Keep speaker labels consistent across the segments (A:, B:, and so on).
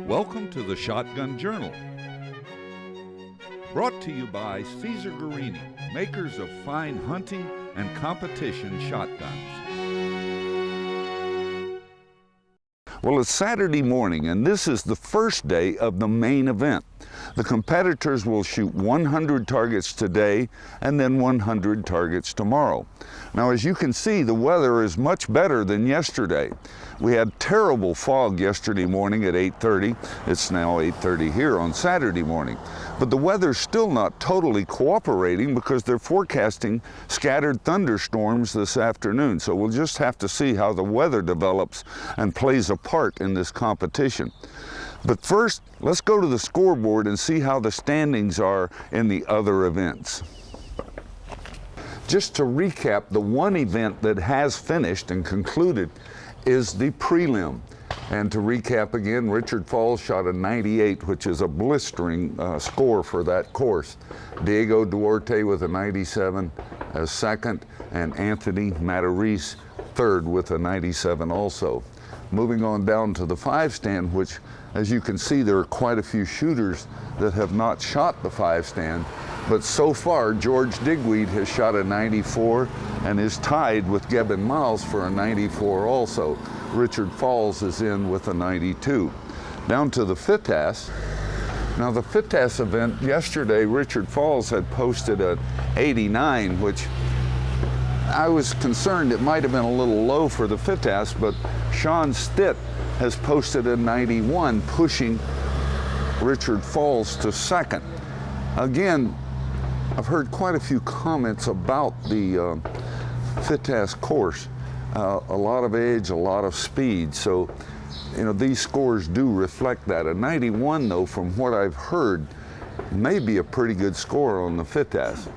A: Welcome to the Shotgun Journal. Brought to you by Cesar Guerini, makers of fine hunting and competition shotguns. Well, it's Saturday morning, and this is the first day of the main event. The competitors will shoot 100 targets today and then 100 targets tomorrow. Now, as you can see, the weather is much better than yesterday. We had terrible fog yesterday morning at 8:30. It's now 8:30 here on Saturday morning. But the weather's still not totally cooperating because they're forecasting scattered thunderstorms this afternoon. So we'll just have to see how the weather develops and plays a part in this competition. But first, let's go to the scoreboard and see how the standings are in the other events. Just to recap, the one event that has finished and concluded is the prelim. And to recap again, Richard Falls shot a 98, which is a blistering score for that course. Diego Duarte with a 97 as second, and Anthony Matarese third with a 97 also. Moving on down to the 5-stand, which, as you can see, there are quite a few shooters that have not shot the 5-stand. But so far, George Digweed has shot a 94 and is tied with Gebben Miles for a 94 also. Richard Falls is in with a 92. Down to the FITAS. Now, the FITAS event yesterday, Richard Falls had posted an 89, which I was concerned it might have been a little low for the FITAS, but Sean Stitt has posted a 91, pushing Richard Falls to second. Again, I've heard quite a few comments about the FITAS course. A lot of edge, a lot of speed. So, you know, these scores do reflect that. A 91, though, from what I've heard, may be a pretty good score on the FITAS.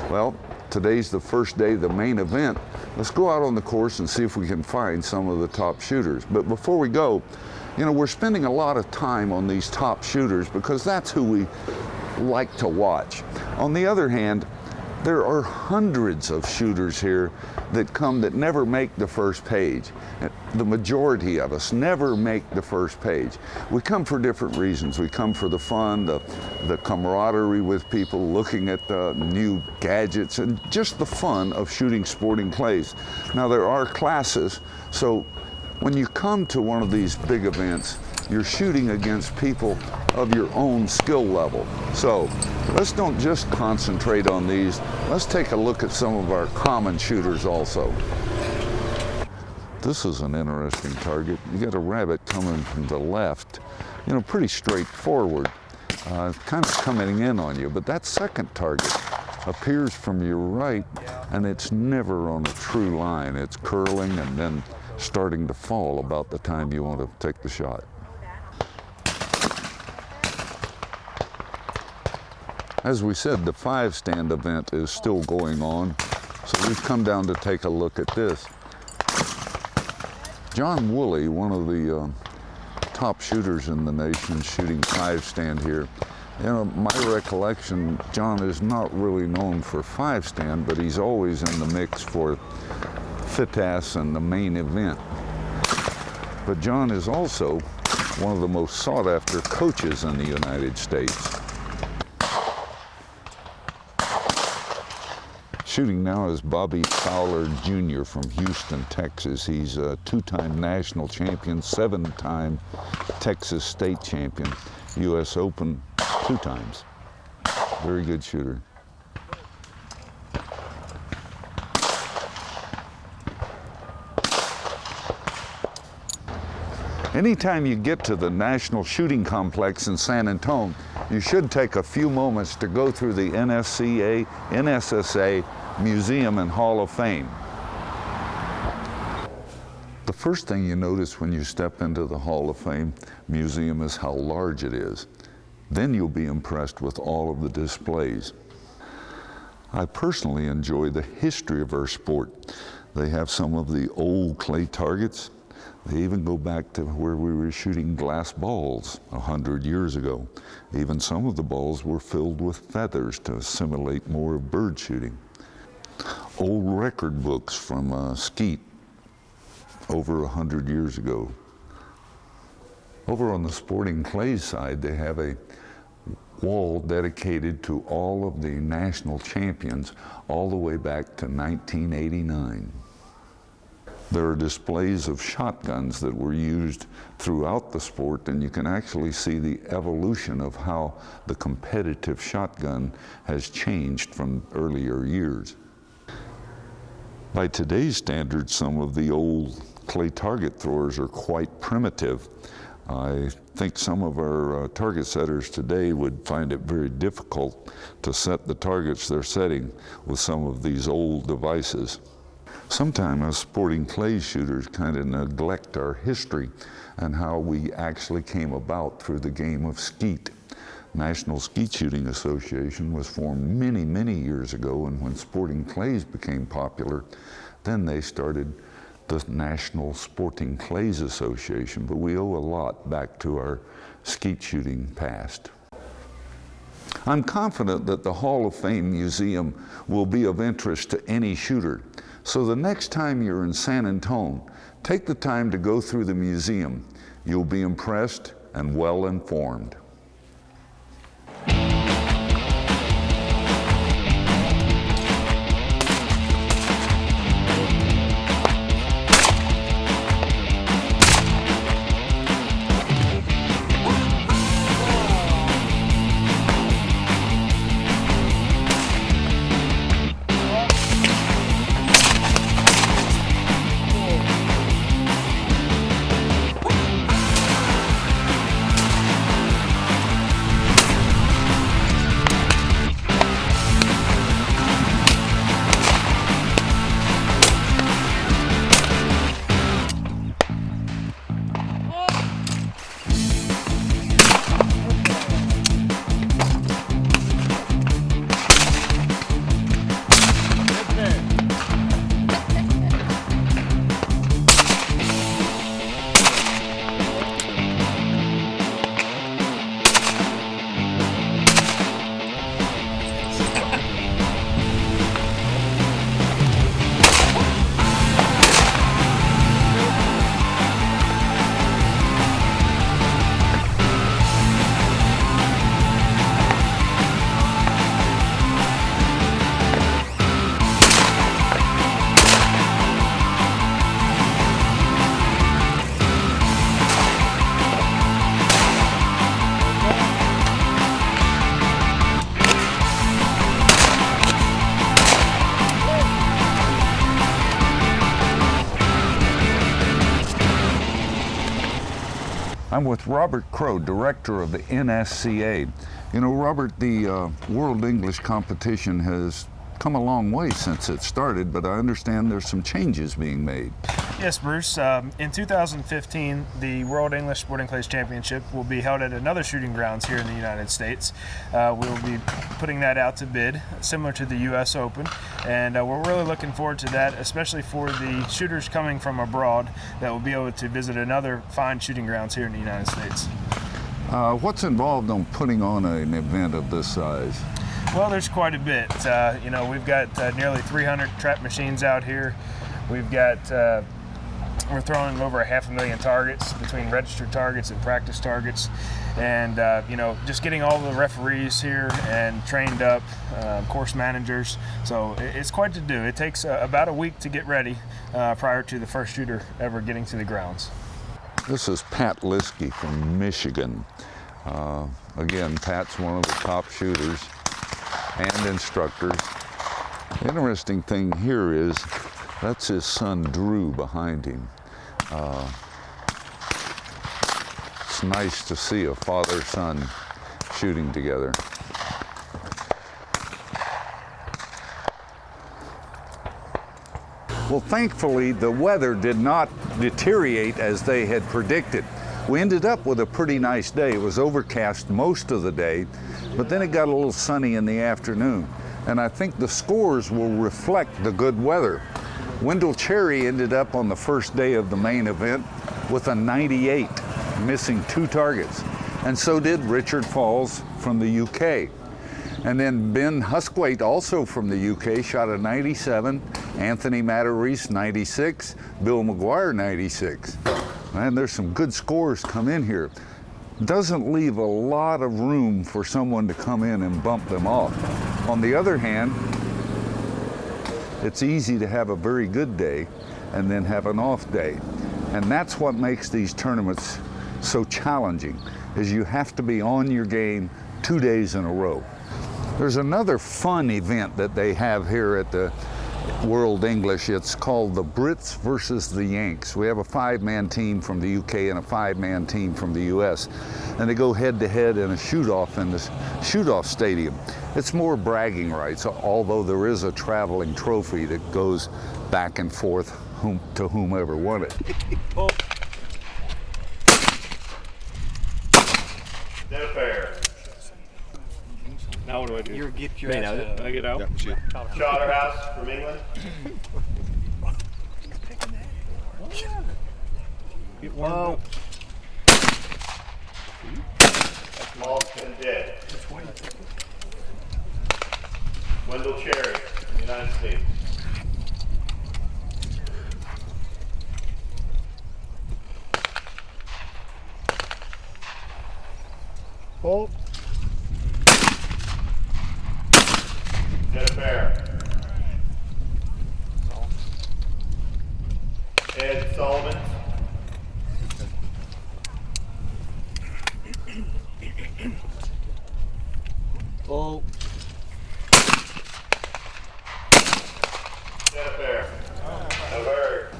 A: Well, today's the first day of the main event. Let's go out on the course and see if we can find some of the top shooters. But before we go, you know, we're spending a lot of time on these top shooters because that's who we like to watch. On the other hand, there are hundreds of shooters here that come that never make the first page. The majority of us never make the first page. We come for different reasons. We come for the fun, the camaraderie with people, looking at the new gadgets, and just the fun of shooting sporting clays. Now, there are classes, so when you come to one of these big events, you're shooting against people of your own skill level. So let's don't just concentrate on these. Let's take a look at some of our common shooters also. This is an interesting target. You got a rabbit coming from the left, you know, pretty straightforward, kind of coming in on you. But that second target appears from your right, and it's never on a true line. It's curling and then starting to fall about the time you want to take the shot. As we said, the 5-stand event is still going on, so we've come down to take a look at this. John Woolley, one of the top shooters in the nation, shooting 5-stand here. You know, my recollection, John is not really known for 5-stand, but he's always in the mix for FITAS and the main event. But John is also one of the most sought-after coaches in the United States. Shooting now is Bobby Fowler Jr. from Houston, Texas. He's a 2-time national champion, 7-time Texas state champion, U.S. Open 2 times. Very good shooter. Anytime you get to the National Shooting Complex in San Antonio, you should take a few moments to go through the NSCA, NSSA Museum and Hall of Fame. The first thing you notice when you step into the Hall of Fame museum is how large it is. Then you'll be impressed with all of the displays. I personally enjoy the history of our sport. They have some of the old clay targets. They even go back to where we were shooting glass balls 100 years ago. Even some of the balls were filled with feathers to simulate more of bird shooting. Old record books from Skeet over 100 years ago. Over on the Sporting Clays side, they have a wall dedicated to all of the national champions all the way back to 1989. There are displays of shotguns that were used throughout the sport, and you can actually see the evolution of how the competitive shotgun has changed from earlier years. By today's standards, some of the old clay target throwers are quite primitive. I think some of our target setters today would find it very difficult to set the targets they're setting with some of these old devices. Sometimes us Sporting Clays shooters kind of neglect our history and how we actually came about through the game of skeet. National Skeet Shooting Association was formed many, many years ago, and when Sporting Clays became popular, then they started the National Sporting Clays Association, but we owe a lot back to our skeet shooting past. I'm confident that the Hall of Fame Museum will be of interest to any shooter. So the next time you're in San Antone, take the time to go through the museum. You'll be impressed and well informed. I'm with Robert Crow, director of the NSCA. You know, Robert, the World English Competition has come a long way since it started, but I understand there's some changes being made.
B: Yes, Bruce. In 2015, the World English Sporting Clays Championship will be held at another shooting grounds here in the United States. We'll be putting that out to bid, similar to the U.S. Open, and we're really looking forward to that, especially for the shooters coming from abroad that will be able to visit another fine shooting grounds here in the United States.
A: What's involved in putting on an event of this size?
B: Well, there's quite a bit. You know, we've got nearly 300 trap machines out here. We've got we're throwing over 500,000 targets between registered targets and practice targets, and you know, just getting all the referees here and trained up, course managers. So it's quite to do. It takes about a week to get ready prior to the first shooter ever getting to the grounds.
A: This is Pat Liskey from Michigan. Again, Pat's one of the top shooters and instructors. The interesting thing here is that's his son Drew behind him. It's nice to see a father-son shooting together. Well, thankfully, the weather did not deteriorate as they had predicted. We ended up with a pretty nice day. It was overcast most of the day, but then it got a little sunny in the afternoon. And I think the scores will reflect the good weather. Wendell Cherry ended up on the first day of the main event with a 98, missing 2 targets. And so did Richard Falls from the UK. And then Ben Husthwaite, also from the UK, shot a 97, Anthony Matarese 96, Bill McGuire 96. and there's some good scores come in here. Doesn't leave a lot of room for someone to come in and bump them off. On the other hand, it's easy to have a very good day and then have an off day. And that's what makes these tournaments so challenging, is you have to be on your game 2 days in a row. There's another fun event that they have here at the World English. It's called the Brits versus the Yanks. We have a 5-man team from the UK and a 5-man team from the US, and they go head to head in a shoot-off in the shoot-off stadium. It's more bragging rights, although there is a traveling trophy that goes back and forth to whomever won it.
C: Oh.
D: Dead fair.
C: Now what do I do?
B: You get your
C: Man,
B: ass
C: I get out.
E: Yep, shoot.
D: Charterhouse from England.
C: Get warmed up.
D: Alston dead. Wendell Cherry from the United States.
C: Oh.
D: Dead fair. Ed Sullivan.
C: Oh.
D: Dead fair. Alert.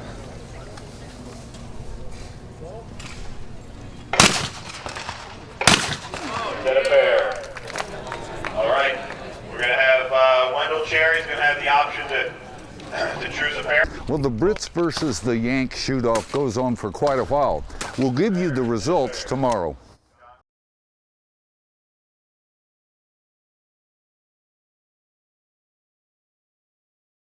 D: Dead fair. All right. We're gonna have Wendell Cherry's gonna have the option to choose a pair.
A: Well, the Brits versus the Yanks shoot-off goes on for quite a while. We'll give you the results tomorrow.